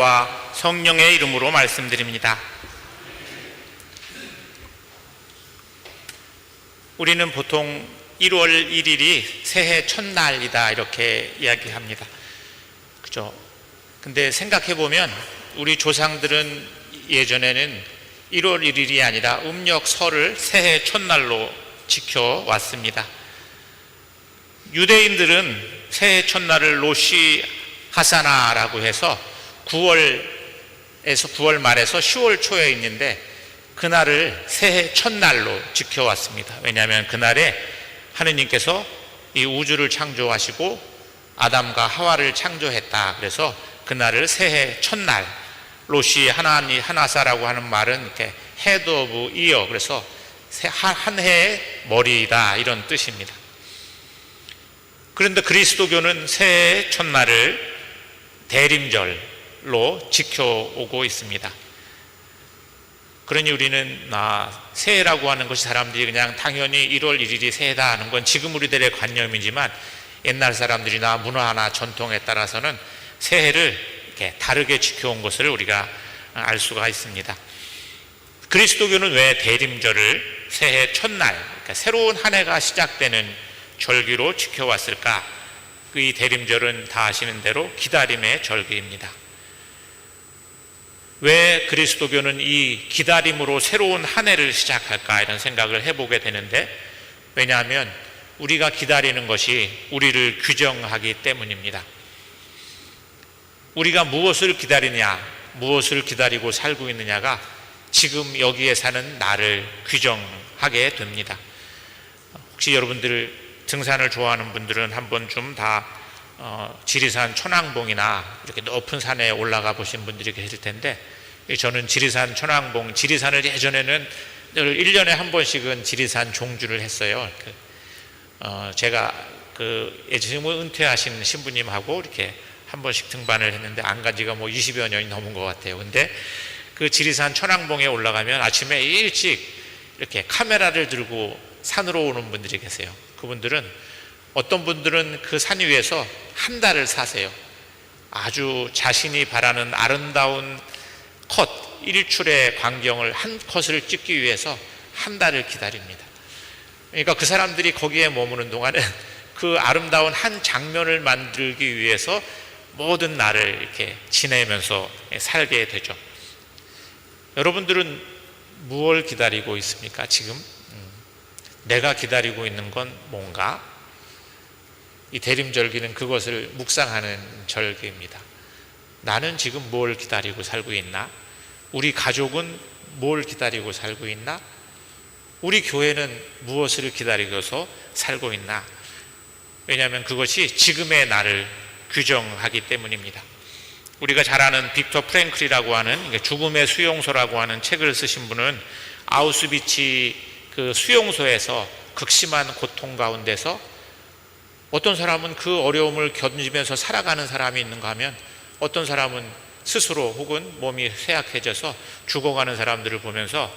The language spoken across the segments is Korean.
와 성령의 이름으로 말씀드립니다. 우리는 보통 1월 1일이 새해 첫날이다 이렇게 이야기합니다. 그죠? 근데 생각해 보면 우리 조상들은 예전에는 1월 1일이 아니라 음력 설을 새해 첫날로 지켜왔습니다. 유대인들은 새해 첫날을 로시 하사나라고 해서 9월 말에서 10월 초에 있는데 그날을 새해 첫날로 지켜왔습니다. 왜냐하면 그날에 하느님께서 이 우주를 창조하시고 아담과 하와를 창조했다. 그래서 그날을 새해 첫날, 로시 하나사라고 하는 말은 이렇게 head of year, 그래서 한 해의 머리다 이런 뜻입니다. 그런데 그리스도교는 새해 첫날을 대림절로 지켜오고 있습니다. 그러니 우리는 새해라고 하는 것이 사람들이 그냥 당연히 1월 1일이 새해다 하는 건 지금 우리들의 관념이지만 옛날 사람들이나 문화나 전통에 따라서는 새해를 이렇게 다르게 지켜온 것을 우리가 알 수가 있습니다. 그리스도교는 왜 대림절을 새해 첫날, 그러니까 새로운 한 해가 시작되는 절기로 지켜왔을까? 이 대림절은 다 아시는 대로 기다림의 절기입니다. 왜 그리스도교는 이 기다림으로 새로운 한 해를 시작할까 이런 생각을 해보게 되는데, 왜냐하면 우리가 기다리는 것이 우리를 규정하기 때문입니다. 우리가 무엇을 기다리냐, 무엇을 기다리고 살고 있느냐가 지금 여기에 사는 나를 규정하게 됩니다. 혹시 여러분들 등산을 좋아하는 분들은 한 번쯤 다 지리산 천왕봉이나 이렇게 높은 산에 올라가 보신 분들이 계실 텐데, 저는 지리산 천왕봉, 지리산을 예전에는 1년에 한 번씩은 지리산 종주를 했어요. 제가 예전에 은퇴하신 신부님하고 이렇게 한 번씩 등반을 했는데 안 간 지가 20여 년이 넘은 것 같아요. 근데 그 지리산 천왕봉에 올라가면 아침에 일찍 이렇게 카메라를 들고 산으로 오는 분들이 계세요. 그분들은 어떤 분들은 그 산 위에서 한 달을 사세요. 아주 자신이 바라는 아름다운 컷, 일출의 광경을 한 컷을 찍기 위해서 한 달을 기다립니다. 그러니까 그 사람들이 거기에 머무는 동안은 그 아름다운 한 장면을 만들기 위해서 모든 날을 이렇게 지내면서 살게 되죠. 여러분들은 무엇을 기다리고 있습니까? 지금 내가 기다리고 있는 건 뭔가? 이 대림절기는 그것을 묵상하는 절기입니다. 나는 지금 뭘 기다리고 살고 있나? 우리 가족은 뭘 기다리고 살고 있나? 우리 교회는 무엇을 기다리고서 살고 있나? 왜냐하면 그것이 지금의 나를 규정하기 때문입니다. 우리가 잘 아는 빅터 프랭클이라고 하는 죽음의 수용소라고 하는 책을 쓰신 분은 아우슈비츠 그 수용소에서 극심한 고통 가운데서 어떤 사람은 그 어려움을 견디면서 살아가는 사람이 있는가 하면 어떤 사람은 스스로 혹은 몸이 쇠약해져서 죽어가는 사람들을 보면서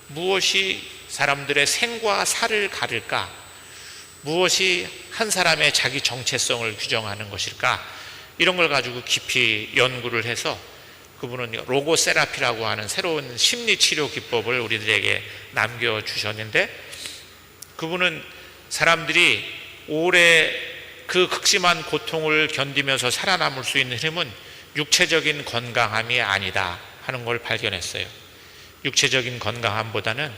무엇이 사람들의 생과 사를 가를까? 무엇이 한 사람의 자기 정체성을 규정하는 것일까? 이런 걸 가지고 깊이 연구를 해서 그분은 로고세라피라고 하는 새로운 심리치료 기법을 우리들에게 남겨주셨는데, 그분은 사람들이 오래 그 극심한 고통을 견디면서 살아남을 수 있는 힘은 육체적인 건강함이 아니다 하는 걸 발견했어요. 육체적인 건강함보다는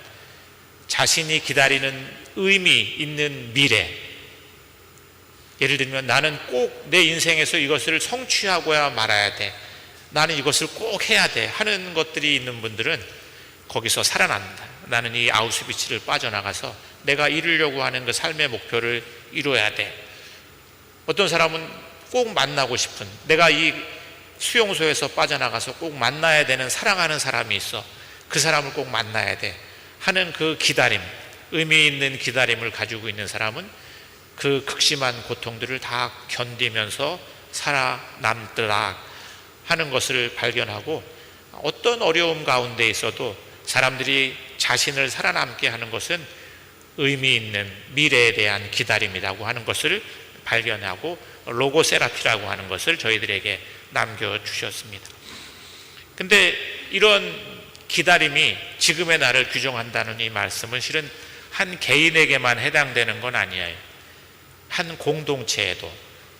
자신이 기다리는 의미 있는 미래, 예를 들면 나는 꼭 내 인생에서 이것을 성취하고야 말아야 돼, 나는 이것을 꼭 해야 돼 하는 것들이 있는 분들은 거기서 살아난다. 나는 이 아우슈비츠를 빠져나가서 내가 이루려고 하는 그 삶의 목표를 이루어야 돼. 어떤 사람은 꼭 만나고 싶은, 내가 이 수용소에서 빠져나가서 꼭 만나야 되는 사랑하는 사람이 있어, 그 사람을 꼭 만나야 돼 하는 그 기다림, 의미 있는 기다림을 가지고 있는 사람은 그 극심한 고통들을 다 견디면서 살아남더라 하는 것을 발견하고, 어떤 어려움 가운데 있어도 사람들이 자신을 살아남게 하는 것은 의미 있는 미래에 대한 기다림이라고 하는 것을 발견하고 로고세라피라고 하는 것을 저희들에게 남겨주셨습니다. 근데 이런 기다림이 지금의 나를 규정한다는 이 말씀은 실은 한 개인에게만 해당되는 건 아니에요. 한 공동체에도,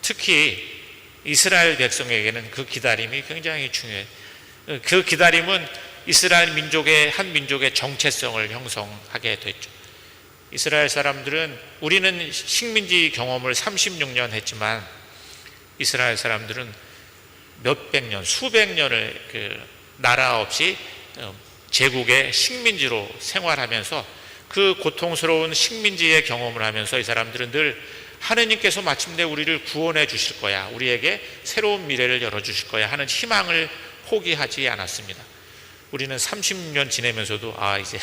특히 이스라엘 백성에게는 그 기다림이 굉장히 중요해요. 그 기다림은 이스라엘 민족의, 한 민족의 정체성을 형성하게 됐죠. 이스라엘 사람들은, 우리는 식민지 경험을 36년 했지만 이스라엘 사람들은 몇백 년, 수백 년을 나라 없이 제국의 식민지로 생활하면서 그 고통스러운 식민지의 경험을 하면서 이 사람들은 늘 하느님께서 마침내 우리를 구원해 주실 거야, 우리에게 새로운 미래를 열어주실 거야 하는 희망을 포기하지 않았습니다. 우리는 30년 지내면서도 이제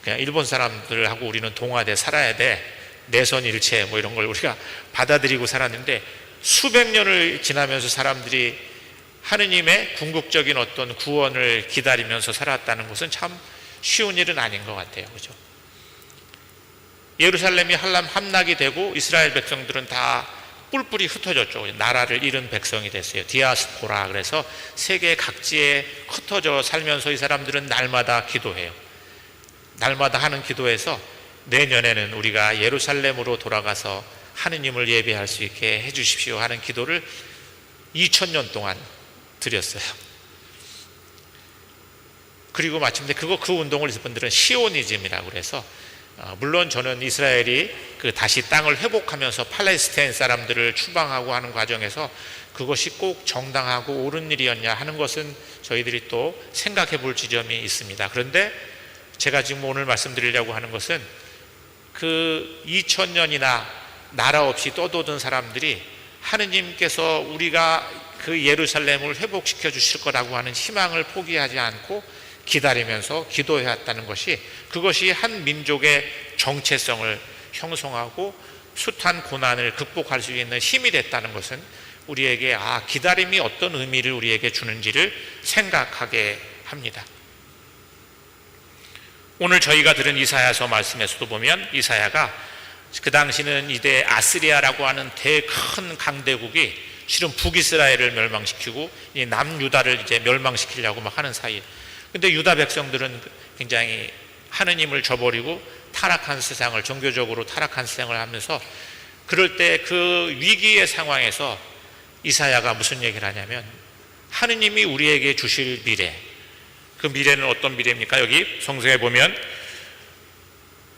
그냥 일본 사람들하고 우리는 동화돼 살아야 돼, 내선일체 뭐 이런 걸 우리가 받아들이고 살았는데, 수백 년을 지나면서 사람들이 하느님의 궁극적인 어떤 구원을 기다리면서 살았다는 것은 참 쉬운 일은 아닌 것 같아요. 그죠? 예루살렘이 함락이 되고 이스라엘 백성들은 다 뿔뿔이 흩어졌죠. 나라를 잃은 백성이 됐어요. 디아스포라, 그래서 세계 각지에 흩어져 살면서 이 사람들은 날마다 기도해요. 날마다 하는 기도에서 내년에는 우리가 예루살렘으로 돌아가서 하느님을 예배할 수 있게 해주십시오 하는 기도를 2000년 동안 드렸어요. 그리고 마침내 그 운동을 이분들은 시오니즘이라고 그래서, 물론 저는 이스라엘이 다시 땅을 회복하면서 팔레스타인 사람들을 추방하고 하는 과정에서 그것이 꼭 정당하고 옳은 일이었냐 하는 것은 저희들이 또 생각해 볼 지점이 있습니다. 그런데 제가 지금 오늘 말씀드리려고 하는 것은, 그 2000년이나 나라 없이 떠도던 사람들이 하느님께서 우리가 그 예루살렘을 회복시켜 주실 거라고 하는 희망을 포기하지 않고 기다리면서 기도해왔다는 것이, 그것이 한 민족의 정체성을 형성하고 숱한 고난을 극복할 수 있는 힘이 됐다는 것은 우리에게 기다림이 어떤 의미를 우리에게 주는지를 생각하게 합니다. 오늘 저희가 들은 이사야서 말씀에서도 보면, 이사야가 그 당시는 이제 아스리아라고 하는 큰 강대국이 실은 북이스라엘을 멸망시키고 이 남유다를 이제 멸망시키려고 막 하는 사이에, 근데 유다 백성들은 굉장히 하느님을 저버리고 타락한 세상을, 종교적으로 타락한 세상을 하면서, 그럴 때 그 위기의 상황에서 이사야가 무슨 얘기를 하냐면, 하느님이 우리에게 주실 미래, 그 미래는 어떤 미래입니까? 여기 성경에 보면,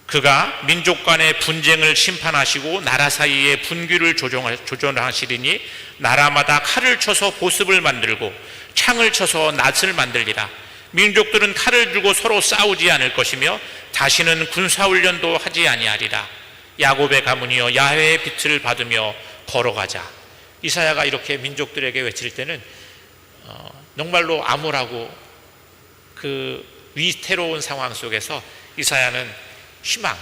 그가 민족 간의 분쟁을 심판하시고 나라 사이의 분규를 조정하시리니 나라마다 칼을 쳐서 보습을 만들고 창을 쳐서 낫을 만들리라. 민족들은 칼을 들고 서로 싸우지 않을 것이며 다시는 군사훈련도 하지 아니하리라. 야곱의 가문이여 야훼의 빛을 받으며 걸어가자. 이사야가 이렇게 민족들에게 외칠 때는 정말로 암울하고 그 위태로운 상황 속에서 이사야는 희망,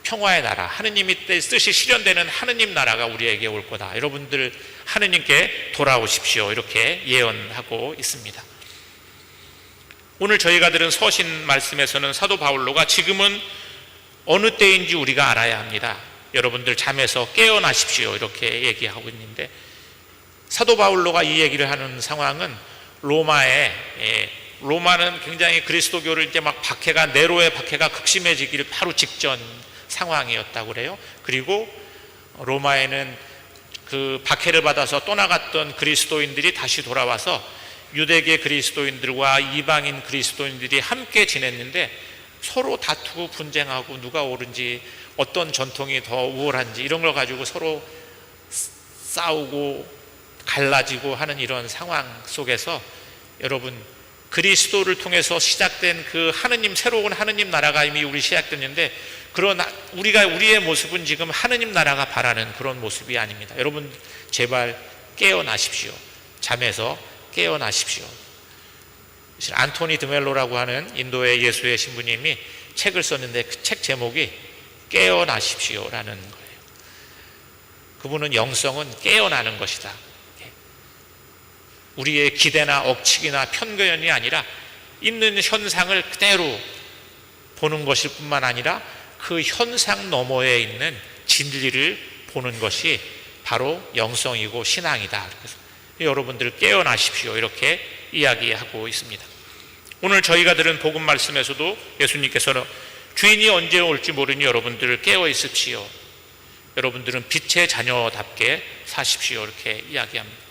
평화의 나라, 하느님의 뜻이 실현되는 하느님 나라가 우리에게 올 거다, 여러분들 하느님께 돌아오십시오, 이렇게 예언하고 있습니다. 오늘 저희가 들은 서신 말씀에서는 사도 바울로가 지금은 어느 때인지 우리가 알아야 합니다, 여러분들 잠에서 깨어나십시오, 이렇게 얘기하고 있는데, 사도 바울로가 이 얘기를 하는 상황은 로마는 굉장히 그리스도교를 이제 막 박해가, 네로의 박해가 극심해지기를 바로 직전 상황이었다고 그래요. 그리고 로마에는 그 박해를 받아서 떠나갔던 그리스도인들이 다시 돌아와서 유대계 그리스도인들과 이방인 그리스도인들이 함께 지냈는데 서로 다투고 분쟁하고 누가 옳은지, 어떤 전통이 더 우월한지 이런 걸 가지고 서로 싸우고 갈라지고 하는 이런 상황 속에서, 여러분, 그리스도를 통해서 시작된 그 하느님, 새로운 하느님 나라가 이미 우리 시작됐는데, 그런 우리의 모습은 지금 하느님 나라가 바라는 그런 모습이 아닙니다. 여러분 제발 깨어나십시오. 잠에서 깨어나십시오. 안토니 드멜로라고 하는 인도의 예수의 신부님이 책을 썼는데 그 책 제목이 깨어나십시오라는 거예요. 그분은 영성은 깨어나는 것이다. 우리의 기대나 억측이나 편견이 아니라 있는 현상을 그대로 보는 것일 뿐만 아니라 그 현상 너머에 있는 진리를 보는 것이 바로 영성이고 신앙이다. 그래서 여러분들 깨어나십시오, 이렇게 이야기하고 있습니다. 오늘 저희가 들은 복음 말씀에서도 예수님께서는 주인이 언제 올지 모르니 여러분들 깨어 있으십시오. 여러분들은 빛의 자녀답게 사십시오. 이렇게 이야기합니다.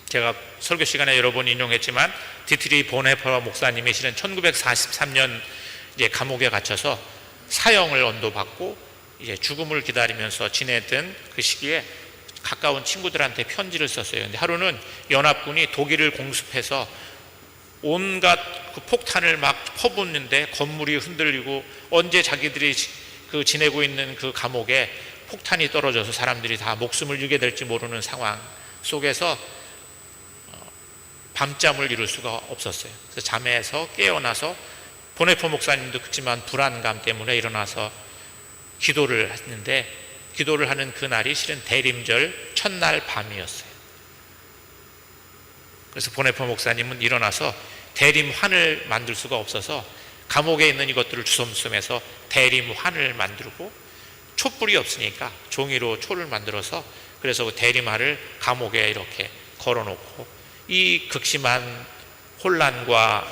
제가 설교 시간에 여러 번 인용했지만 디트리 보네퍼 목사님이 실은 1943년 이제 감옥에 갇혀서 사형을 언도받고 이제 죽음을 기다리면서 지내던 그 시기에 가까운 친구들한테 편지를 썼어요. 근데 하루는 연합군이 독일을 공습해서 온갖 그 폭탄을 막 퍼붓는데 건물이 흔들리고 언제 자기들이 그 지내고 있는 그 감옥에 폭탄이 떨어져서 사람들이 다 목숨을 잃게 될지 모르는 상황 속에서 밤잠을 이룰 수가 없었어요. 그래서 잠에서 깨어나서 보네퍼 목사님도 그렇지만 불안감 때문에 일어나서 기도를 했는데 기도를 하는 그날이 실은 대림절 첫날 밤이었어요. 그래서 보네퍼 목사님은 일어나서 대림환을 만들 수가 없어서 감옥에 있는 이것들을 주섬주섬해서 대림환을 만들고 촛불이 없으니까 종이로 초를 만들어서 그래서 그 대림환을 감옥에 이렇게 걸어놓고 이 극심한 혼란과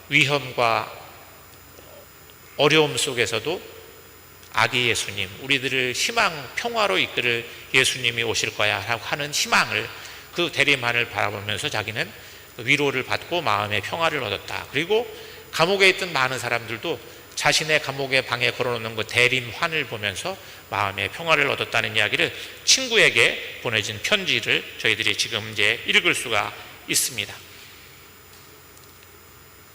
위험과 어려움 속에서도 아기 예수님, 우리들을 희망, 평화로 이끌을 예수님이 오실 거야 라고 하는 희망을 그 대림환을 바라보면서 자기는 위로를 받고 마음의 평화를 얻었다. 그리고 감옥에 있던 많은 사람들도 자신의 감옥의 방에 걸어놓는 그 대림환을 보면서 마음의 평화를 얻었다는 이야기를 친구에게 보내진 편지를 저희들이 지금 이제 읽을 수가 있습니다.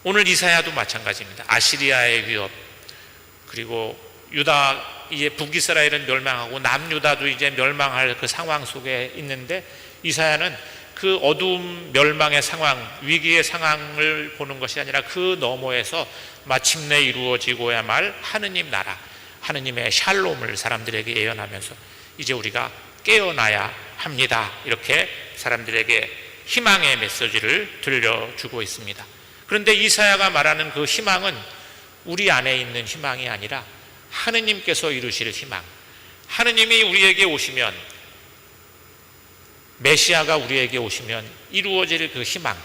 오늘 이사야도 마찬가지입니다. 아시리아의 위협, 그리고 유다, 이제 북이스라엘은 멸망하고 남유다도 이제 멸망할 그 상황 속에 있는데 이사야는 그 어두움, 멸망의 상황, 위기의 상황을 보는 것이 아니라 그 너머에서 마침내 이루어지고야 말 하느님 나라, 하느님의 샬롬을 사람들에게 예언하면서 이제 우리가 깨어나야 합니다. 이렇게 사람들에게 희망의 메시지를 들려주고 있습니다. 그런데 이사야가 말하는 그 희망은 우리 안에 있는 희망이 아니라 하느님께서 이루실 희망, 하느님이 우리에게 오시면, 메시아가 우리에게 오시면 이루어질 그 희망,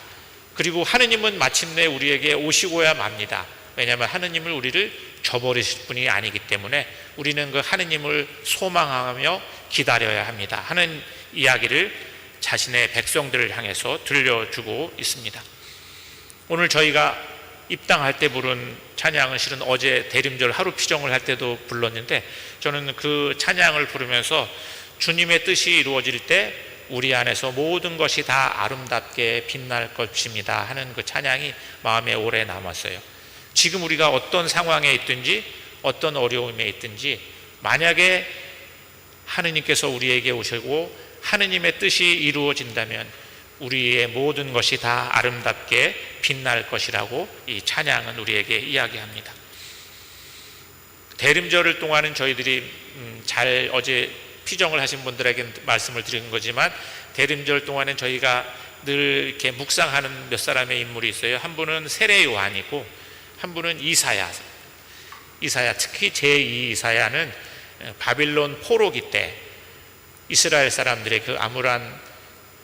그리고 하느님은 마침내 우리에게 오시고야 맙니다. 왜냐하면 하느님을 우리를 저버리실 분이 아니기 때문에 우리는 그 하느님을 소망하며 기다려야 합니다 하는 이야기를 자신의 백성들을 향해서 들려주고 있습니다. 오늘 저희가 입당할 때 부른 찬양은 실은 어제 대림절 하루 피정을 할 때도 불렀는데 저는 그 찬양을 부르면서 주님의 뜻이 이루어질 때 우리 안에서 모든 것이 다 아름답게 빛날 것입니다 하는 그 찬양이 마음에 오래 남았어요. 지금 우리가 어떤 상황에 있든지 어떤 어려움에 있든지 만약에 하느님께서 우리에게 오시고 하느님의 뜻이 이루어진다면 우리의 모든 것이 다 아름답게 빛날 것이라고 이 찬양은 우리에게 이야기합니다. 대림절을 동안은 저희들이 잘 어제 피정을 하신 분들에게 말씀을 드린 거지만 대림절 동안은 저희가 늘 이렇게 묵상하는 몇 사람의 인물이 있어요. 한 분은 세례 요한이고 한 분은 이사야, 특히 제2 이사야는 바빌론 포로기 때 이스라엘 사람들의 그 암울한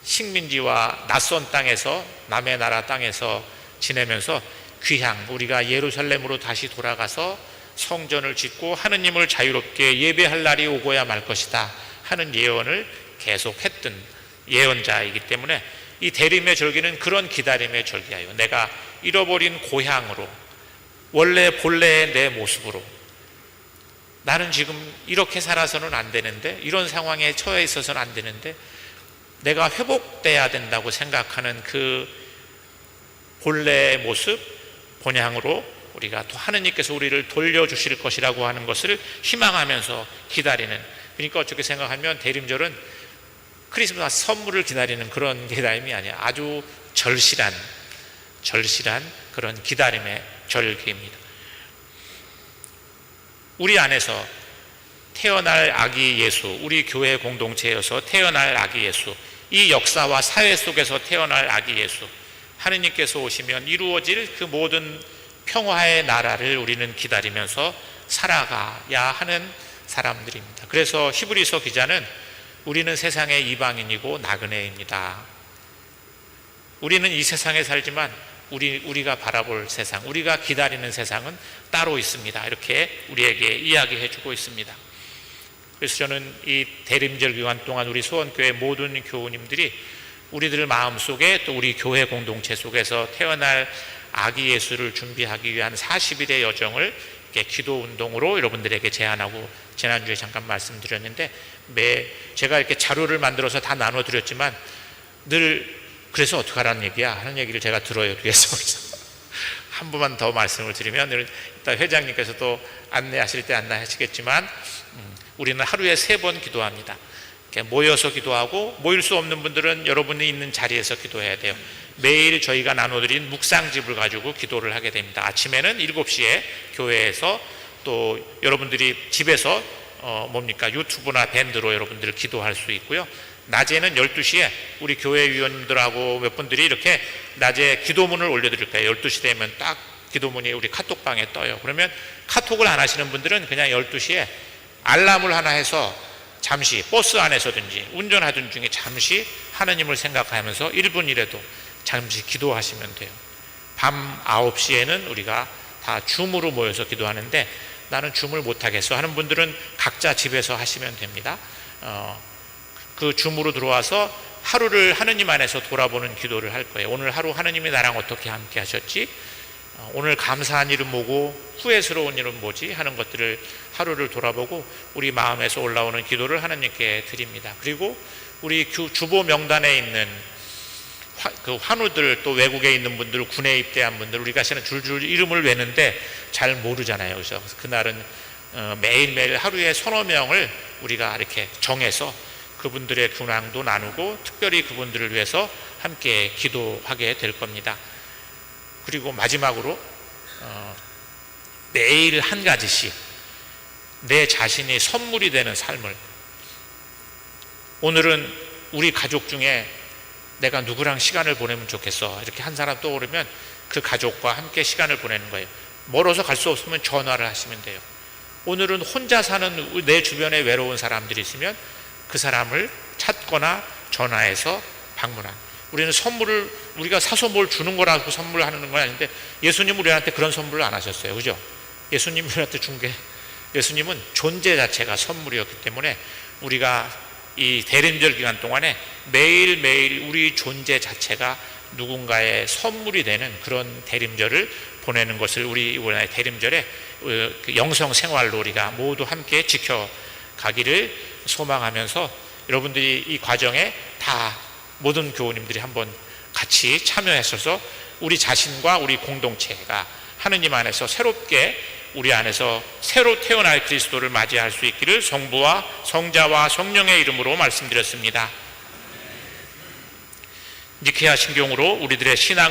식민지와 낯선 땅에서, 남의 나라 땅에서 지내면서 귀향, 우리가 예루살렘으로 다시 돌아가서 성전을 짓고 하느님을 자유롭게 예배할 날이 오고야 말 것이다 하는 예언을 계속했던 예언자이기 때문에 이 대림의 절기는 그런 기다림의 절기예요. 내가 잃어버린 고향으로, 원래 본래의 내 모습으로, 나는 지금 이렇게 살아서는 안 되는데, 이런 상황에 처해 있어서는 안 되는데 내가 회복돼야 된다고 생각하는 그 본래의 모습, 본향으로 우리가 또 하느님께서 우리를 돌려주실 것이라고 하는 것을 희망하면서 기다리는, 그러니까 어떻게 생각하면 대림절은 크리스마스 선물을 기다리는 그런 기다림이 아니야. 아주 절실한 그런 기다림의 절기입니다. 우리 안에서 태어날 아기 예수, 우리 교회 공동체여서 태어날 아기 예수, 이 역사와 사회 속에서 태어날 아기 예수, 하느님께서 오시면 이루어질 그 모든 평화의 나라를 우리는 기다리면서 살아가야 하는 사람들입니다. 그래서 히브리서 기자는 우리는 세상의 이방인이고 나그네입니다. 우리는 이 세상에 살지만 우리가 바라볼 세상, 우리가 기다리는 세상은 따로 있습니다. 이렇게 우리에게 이야기해 주고 있습니다. 그래서 저는 이 대림절 기간 동안 우리 소원교회 모든 교우님들이 우리들 마음속에 또 우리 교회 공동체 속에서 태어날 아기 예수를 준비하기 위한 40일의 여정을 이렇게 기도 운동으로 여러분들에게 제안하고, 지난주에 잠깐 말씀드렸는데 제가 이렇게 자료를 만들어서 다 나눠드렸지만 늘 그래서 어떡하라는 얘기야 하는 얘기를 제가 들어요, 뒤에서. 그래서 한 번만 더 말씀을 드리면, 이따 회장님께서도 안내하실 때 안내하시겠지만 우리는 하루에 3번 기도합니다. 이렇게 모여서 기도하고, 모일 수 없는 분들은 여러분이 있는 자리에서 기도해야 돼요. 매일 저희가 나눠드린 묵상집을 가지고 기도를 하게 됩니다. 아침에는 7시에 교회에서, 또 여러분들이 집에서 유튜브나 밴드로 여러분들 기도할 수 있고요. 낮에는 12시에 우리 교회 위원님들하고 몇 분들이 이렇게 낮에 기도문을 올려드릴 거예요. 12시 되면 딱 기도문이 우리 카톡방에 떠요. 그러면 카톡을 안 하시는 분들은 그냥 12시에 알람을 하나 해서 잠시 버스 안에서든지 운전하던 중에 잠시 하나님을 생각하면서 1분이라도 잠시 기도하시면 돼요. 밤 9시에는 우리가 다 줌으로 모여서 기도하는데, 나는 줌을 못하겠어 하는 분들은 각자 집에서 하시면 됩니다. 그 줌으로 들어와서 하루를 하느님 안에서 돌아보는 기도를 할 거예요. 오늘 하루 하느님이 나랑 어떻게 함께 하셨지? 오늘 감사한 일은 뭐고 후회스러운 일은 뭐지? 하는 것들을 하루를 돌아보고 우리 마음에서 올라오는 기도를 하나님께 드립니다. 그리고 우리 주보 명단에 있는 그 환우들, 또 외국에 있는 분들, 군에 입대한 분들, 우리가 사실은 줄줄 이름을 외는데 잘 모르잖아요. 그래서 그날은 매일매일 하루에 1~2명을 우리가 이렇게 정해서 그분들의 근황도 나누고 특별히 그분들을 위해서 함께 기도하게 될 겁니다. 그리고 마지막으로 매일 한 가지씩 내 자신이 선물이 되는 삶을, 오늘은 우리 가족 중에 내가 누구랑 시간을 보내면 좋겠어, 이렇게 한 사람 떠오르면 그 가족과 함께 시간을 보내는 거예요. 멀어서 갈 수 없으면 전화를 하시면 돼요. 오늘은 혼자 사는 내 주변에 외로운 사람들이 있으면 그 사람을 찾거나 전화해서 방문하는. 우리는 선물을 우리가 사서 뭘 주는 거라고 선물하는 건 아닌데, 예수님은 우리한테 그런 선물을 안 하셨어요. 그죠? 예수님이 우리한테 준 게, 예수님은 존재 자체가 선물이었기 때문에 우리가 이 대림절 기간 동안에 매일매일 우리 존재 자체가 누군가의 선물이 되는 그런 대림절을 보내는 것을 우리 이번에 대림절에 영성 생활로 우리가 모두 함께 지켜가기를 소망하면서, 여러분들이 이 과정에 다 모든 교우님들이 한번 같이 참여하셔서 우리 자신과 우리 공동체가 하느님 안에서 새롭게, 우리 안에서 새로 태어날 그리스도를 맞이할 수 있기를 성부와 성자와 성령의 이름으로 말씀드렸습니다. 니케아 신경으로 우리들의 신앙